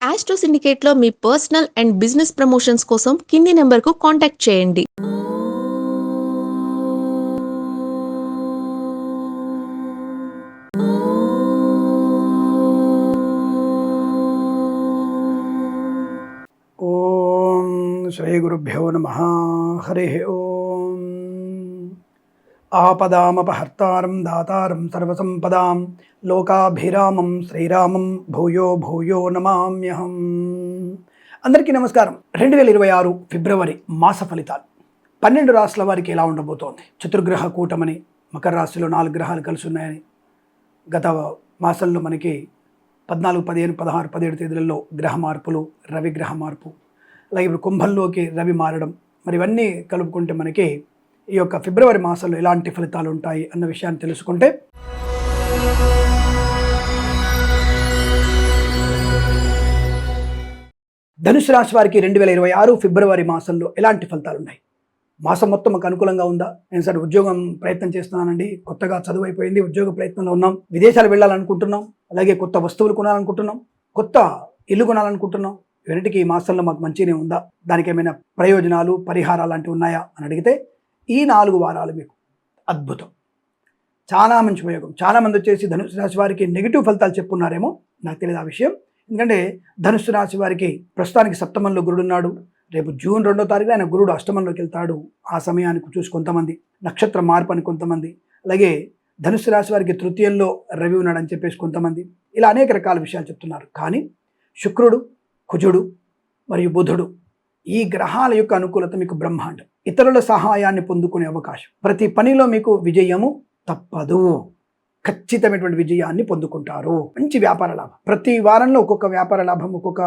Astro సిండికేట్లో మీ personal and business promotions కోసం కింది నెంబర్కు కాంటాక్ట్ చేయండి. ఓం శ్రీ గురుభ్యో నమః. హరి ఓం. ఆపదామపహర్తారం దాతారం సర్వసంపదాం లోకాభిరామం శ్రీరామం భూయో భూయో నమామ్యహం. అందరికీ నమస్కారం. 2026 ఫిబ్రవరి మాస ఫలితాలు 12 రాశుల వారికి ఎలా ఉండబోతోంది? చతుర్గ్రహ కూటమని, మకర రాశిలో 4 గ్రహాలు కలిసి ఉన్నాయని, గత మాసంలో మనకి 14, 15, 16, 17 తేదీలలో గ్రహ మార్పులు, రవి గ్రహ మార్పు, అలాగే ఇప్పుడు కుంభంలోకి రవి మారడం, మరి ఇవన్నీ కలుపుకుంటే మనకి ఈ యొక్క ఫిబ్రవరి మాసంలో ఎలాంటి ఫలితాలు ఉంటాయి అన్న విషయాన్ని తెలుసుకుంటే, ధనుసు రాశి వారికి 2026 ఫిబ్రవరి మాసంలో ఎలాంటి ఫలితాలు ఉన్నాయి? మాసం మొత్తం మాకు అనుకూలంగా ఉందా? నేను సార్ ఉద్యోగం ప్రయత్నం చేస్తున్నానండి, కొత్తగా చదువు అయిపోయింది, ఉద్యోగ ప్రయత్నంలో ఉన్నాం, విదేశాలు వెళ్ళాలనుకుంటున్నాం, అలాగే కొత్త వస్తువులు కొనాలనుకుంటున్నాం, కొత్త ఇల్లు కొనాలనుకుంటున్నాం, ఇవన్నిటికీ ఈ మాసంలో మాకు మంచిగానే ఉందా? దానికి ఏమైనా ప్రయోజనాలు, పరిహారాలు లాంటివి ఉన్నాయా అని అడిగితే, ఈ 4 వారాలు మీకు అద్భుతం, చాలా మంచి ప్రయోగం. చాలామంది వచ్చేసి ధనుసు రాశి వారికి నెగిటివ్ ఫలితాలు చెప్పున్నారేమో, నాకు తెలియదు ఆ విషయం. ఎందుకంటే ధనుసు రాశి వారికి ప్రస్తుతానికి సప్తమంలో గురుడు ఉన్నాడు. రేపు జూన్ 2వ తారీఖున ఆయన గురుడు అష్టమంలోకి వెళ్తాడు. ఆ సమయానికి చూసి కొంతమంది నక్షత్ర మార్పు అని కొంతమంది, అలాగే ధనుసు రాశి వారికి తృతీయంలో రవి ఉన్నాడని చెప్పేసి కొంతమంది, ఇలా అనేక రకాల విషయాలు చెప్తున్నారు. కానీ శుక్రుడు, కుజుడు మరియు బుధుడు, ఈ గ్రహాల యొక్క అనుకూలత మీకు బ్రహ్మాండం. ఇతరుల సహాయాన్ని పొందుకునే అవకాశం, ప్రతి పనిలో మీకు విజయము తప్పదు, ఖచ్చితమైనటువంటి విజయాన్ని పొందుకుంటారు. మంచి వ్యాపార లాభం, ప్రతి వారంలో ఒక్కొక్క వ్యాపార లాభం, ఒక్కొక్క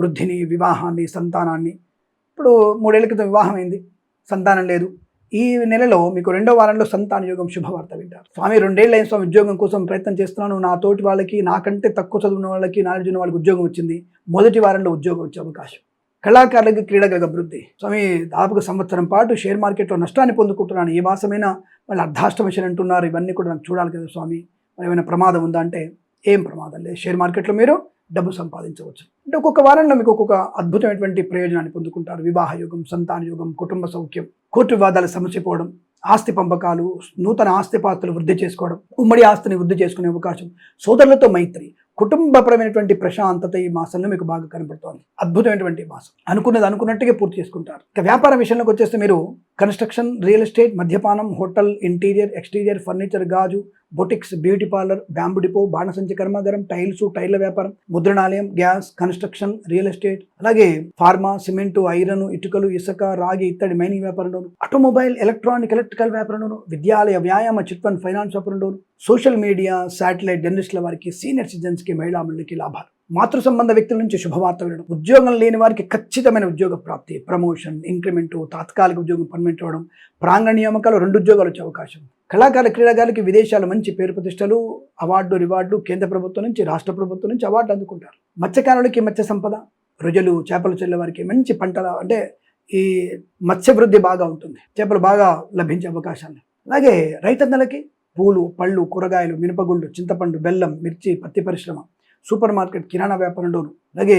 వృద్ధిని, వివాహాన్ని, సంతానాన్ని. ఇప్పుడు 3 ఏళ్ల క్రితం వివాహం అయింది, సంతానం లేదు. ఈ నెలలో మీకు 2వ వారంలో సంతాన యోగం, శుభవార్త వింటారు. స్వామి 2 ఏళ్ళు అయిన స్వామి ఉద్యోగం కోసం ప్రయత్నం చేస్తున్నాను, నా తోటి వాళ్ళకి, నాకంటే తక్కువ చదువున్న వాళ్ళకి, నాలెడ్జ్ ఉన్న వాళ్ళకి ఉద్యోగం వచ్చింది. మొదటి వారంలో ఉద్యోగం వచ్చే అవకాశం. కళాకారులకి, క్రీడలకు అభివృద్ధి. స్వామి దాదాపుగా సంవత్సరం పాటు షేర్ మార్కెట్లో నష్టాన్ని పొందుకుంటున్నాను, ఏ మాసమైనా వాళ్ళు అర్ధాష్టమ శని అంటున్నారు, ఇవన్నీ కూడా నాకు చూడాలి కదా స్వామి, మరి ఏమైనా ప్రమాదం ఉందా అంటే ఏం ప్రమాదం లేదు, షేర్ మార్కెట్లో మీరు డబ్బు సంపాదించవచ్చు. అంటే ఒక్కొక్క వారంలో మీకు ఒక్కొక్క అద్భుతమైనటువంటి ప్రయోజనాన్ని పొందుకుంటారు. వివాహ యోగం, సంతాన యోగం, కుటుంబ సౌఖ్యం, కోర్టు వివాదాలు సమసిపోవడం, ఆస్తి పంపకాలు, నూతన ఆస్తిపాస్తులు వృద్ధి చేసుకోవడం, ఉమ్మడి ఆస్తిని వృద్ధి చేసుకునే అవకాశం, సోదరులతో మైత్రి, కుటుంబపరమైనటువంటి ప్రశాంతత ఈ మాసంలో మీకు బాగా కనబడుతోంది. అద్భుతమైనటువంటి మాసం, అనుకున్నది అనుకున్నట్టుగా పూర్తి చేసుకుంటారు. ఇక వ్యాపార విషయంలోకి వచ్చేస్తే మీరు కన్స్ట్రక్షన్, రియల్ ఎస్టేట్, మద్యపానం, హోటల్, ఇంటీరియర్, ఎక్స్టీరియర్, ఫర్నిచర్, గాజు, boutiques, beauty parlour, bamboo depot, బాణసంచి కర్మాగారం, టైర్ల వ్యాపారం, ముద్రణాలయం, గ్యాస్, కన్స్ట్రక్షన్, రియల్ ఎస్టేట్, అలాగే ఫార్మా, సిమెంటు, ఐరన్, ఇటుకలు, ఇసుక, రాగి, ఇత్తడి, మైనింగ్ వ్యాపారంలోను, ఆటోమొబైల్, ఎలక్ట్రికల్ వ్యాపారంలోను, విద్యాలయ, వ్యాయామ, చిట్ ఫండ్, ఫైనాన్స్ వ్యాపారంలోను, సోషల్ మీడియా, శాటిలైట్, జర్నలిస్టుల వారికి, సీనియర్ సిటిజన్స్కి, మహిళా మండలికి లాభాలు. మాతృ సంబంధ వ్యక్తుల నుంచి శుభవార్త వినడం, ఉద్యోగం లేని వారికి ఖచ్చితమైన ఉద్యోగ ప్రాప్తి, ప్రమోషన్, ఇంక్రిమెంటు, తాత్కాలిక ఉద్యోగం పర్మనెంట్ అవ్వడం, ప్రాంగణ నియామకాలు, 2 ఉద్యోగాలు వచ్చే అవకాశం. కళాకారుల, క్రీడాకారులకి విదేశాలు మంచి పేరు ప్రతిష్టలు, అవార్డు, రివార్డు, కేంద్ర ప్రభుత్వం నుంచి, రాష్ట్ర ప్రభుత్వం నుంచి అవార్డు అందుకుంటారు. మత్స్యకారులకి మత్స్య సంపద, రొయ్యలు, చేపలు చెల్లె వారికి మంచి పంటల, అంటే ఈ మత్స్య వృద్ధి బాగా ఉంటుంది, చేపలు బాగా లభించే అవకాశాలు. అలాగే రైతన్నలకి పూలు, పళ్ళు, కూరగాయలు, మినపగుళ్ళు, చింతపండు, బెల్లం, మిర్చి, పత్తి పరిశ్రమ, సూపర్ మార్కెట్, కిరాణా వ్యాపారంలోను, అలాగే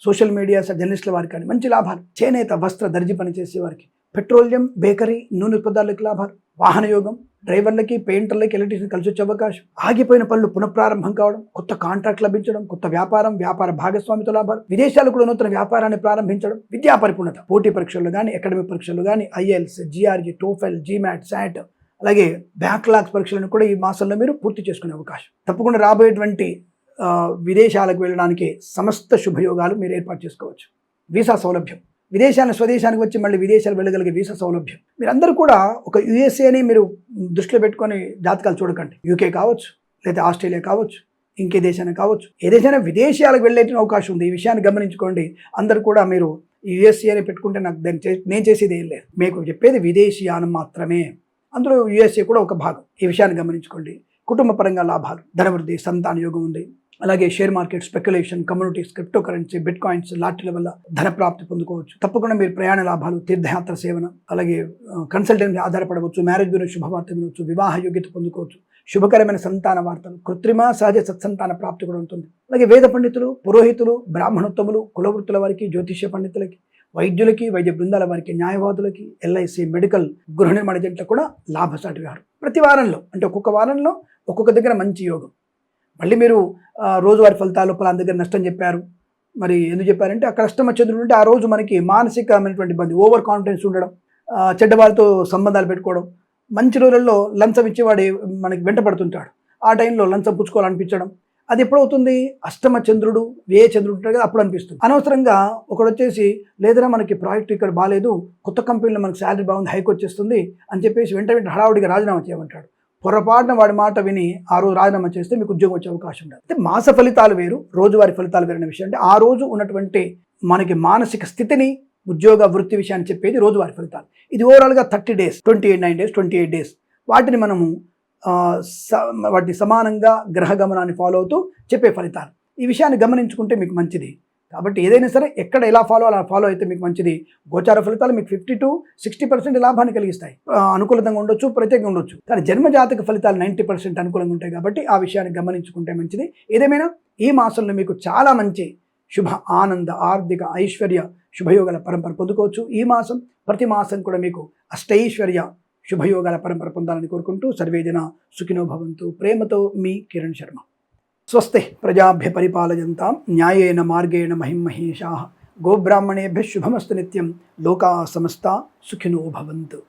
సోషల్ మీడియా, జర్నలిస్టుల వారికి కానీ మంచి లాభాలు. చేనేత, వస్త్ర, దర్జీ పనిచేసే వారికి, పెట్రోలియం, బేకరీ, నూనె ఉత్పత్తులకు లాభాలు. వాహన యోగం, డ్రైవర్లకి, పెయింటర్లకి, ఎలక్ట్రీషియన్ కలిసి వచ్చే అవకాశం. ఆగిపోయిన పనులు పునఃప్రారంభం కావడం, కొత్త కాంట్రాక్ట్ లభించడం, కొత్త వ్యాపార భాగస్వామితో లాభాలు, విదేశాలు కూడా నూతన వ్యాపారాన్ని ప్రారంభించడం, విద్యా పరిపూర్ణత, పోటీ పరీక్షలు కానీ, అకాడమిక్ పరీక్షలు కానీ, IELTS, GRE, TOEFL, GMAT, SAT, అలాగే బ్యాక్లాగ్స్ పరీక్షలను కూడా ఈ మాసంలో మీరు పూర్తి చేసుకునే అవకాశం. తప్పకుండా రాబోయేటువంటి విదేశాలకు వెళ్ళడానికి సమస్త శుభయోగాలు మీరు ఏర్పాటు చేసుకోవచ్చు. వీసా సౌలభ్యం, విదేశాలను స్వదేశానికి వచ్చి మళ్ళీ విదేశాలు వెళ్ళగలిగే వీసా సౌలభ్యం. మీరందరూ కూడా ఒక యుఎస్ఏని మీరు దృష్టిలో పెట్టుకొని జాతకాలు చూడకండి. యూకే కావచ్చు, లేదా ఆస్ట్రేలియా కావచ్చు, ఇంకే దేశాన్ని కావచ్చు, ఏ దేశైనా విదేశాలకు వెళ్ళే అవకాశం ఉంది. ఈ విషయాన్ని గమనించుకోండి. అందరూ కూడా మీరు యుఎస్ఏని పెట్టుకుంటే నాకు నేను చేసేది ఏం లేదు, మీకు చెప్పేది విదేశీయానం మాత్రమే, అందులో యుఎస్ఏ కూడా ఒక భాగం. ఈ విషయాన్ని గమనించుకోండి. కుటుంబ పరంగా లాభాలు, ధనవృద్ధి, సంతాన యోగం ఉంది. అలాగే share market, speculation, communities, crypto currency, bitcoins, లాటరీల వల్ల ధన ప్రాప్తి పొందుకోవచ్చు. తప్పకుండా మీరు ప్రయాణ లాభాలు, తీర్థయాత్ర సేవన, అలాగే కన్సల్టెన్సీ ఆధారపడవచ్చు, మ్యారేజ్ గురించి శుభవార్త వినవచ్చు, వివాహ యోగ్యత పొందుకోవచ్చు, శుభకరమైన సంతాన వార్తలు, కృత్రిమ సహజ సత్సంతాన ప్రాప్తి కూడా ఉంటుంది. అలాగే వేద పండితులు, పురోహితులు, బ్రాహ్మణోత్తములు, కులవృత్తుల వారికి, జ్యోతిష్య పండితులకి, వైద్యులకి, వైద్య బృందాల వారికి, న్యాయవాదులకి, ఎల్ఐసి, మెడికల్, గృహ నిర్మాణ జంటలకు కూడా లాభసాటి వ్యవహారం. ప్రతి వారంలో అంటే ఒక్కొక్క వారంలో ఒక్కొక్క దగ్గర మంచి యోగం. మళ్ళీ మీరు రోజువారి ఫలితాలు పలానా దగ్గర నష్టం చెప్పారు, మరి ఎందుకు చెప్పారంటే అక్కడ అష్టమ చంద్రుడు ఉంటే ఆ రోజు మనకి మానసికమైనటువంటి ఇబ్బంది, ఓవర్ కాన్ఫిడెన్స్ ఉండడం, చెడ్డవారితో సంబంధాలు పెట్టుకోవడం, మంచి రోజుల్లో లంచం ఇచ్చేవాడు మనకి వెంట పడుతుంటాడు, ఆ టైంలో లంచం పుచ్చుకోవాలనిపించడం, అది ఎప్పుడవుతుంది? అష్టమ చంద్రుడు, చంద్రుడు ఉంటాడు కదా, అప్పుడు అనిపిస్తుంది. అనవసరంగా ఒకడు వచ్చేసి లేదరా మనకి ప్రాజెక్ట్ ఇక్కడ బాగాలేదు, కొత్త కంపెనీలో మనకి శాలరీ బాగుంది, హైక్ వచ్చేస్తుంది అని చెప్పేసి వెంట హడావుడిగా రాజీనామా చేయమంటాడు. పొరపాటున వాడి మాట విని ఆ రోజు రాజీనామా చేస్తే మీకు ఉద్యోగం వచ్చే అవకాశం ఉండదు. అంటే మాస ఫలితాలు వేరు, రోజువారి ఫలితాలు వేరు అనే విషయం. అంటే ఆ రోజు ఉన్నటువంటి మనకి మానసిక స్థితిని, ఉద్యోగ వృత్తి విషయాన్ని చెప్పేది రోజువారి ఫలితాలు. ఇది ఓవరాల్గా 30 days, 28 days వాటిని మనము వాటిని సమానంగా గ్రహ గమనాన్ని ఫాలో అవుతూ చెప్పే ఫలితాలు. ఈ విషయాన్ని గమనించుకుంటే మీకు మంచిది. కాబట్టి ఏదైనా సరే ఎక్కడ ఎలా అలా ఫాలో అయితే మీకు మంచిది. గోచార ఫలితాలు మీకు 50 to 60% లాభాన్ని కలిగిస్తాయి. అనుకూలంగా ఉండొచ్చు, ప్రత్యేకంగా ఉండొచ్చు. కానీ జన్మజాతక ఫలితాలు 90% అనుకూలంగా ఉంటాయి. కాబట్టి ఆ విషయాన్ని గమనించుకుంటే మంచిది. ఏదేమైనా ఈ మాసంలో మీకు చాలా మంచి శుభ, ఆనంద, ఆర్థిక, ఐశ్వర్య, శుభయోగాల పరంపర పొందుకోవచ్చు. ఈ మాసం ప్రతి మాసం కూడా మీకు అష్టైశ్వర్య, శుభయోగాల పరంపర పొందాలని కోరుకుంటూ సర్వేజన సుఖినో భవంతు. ప్రేమతో మీ కిరణ్ శర్మ. స్వస్తి ప్రజాభ్య పరిపాలయంతాం న్యాయేన మార్గేణ మహిమహేషాః. గోబ్రాహ్మణేభ్యః శుభమస్తు నిత్యం. లోకా సమస్తా సుఖినో భవంతు.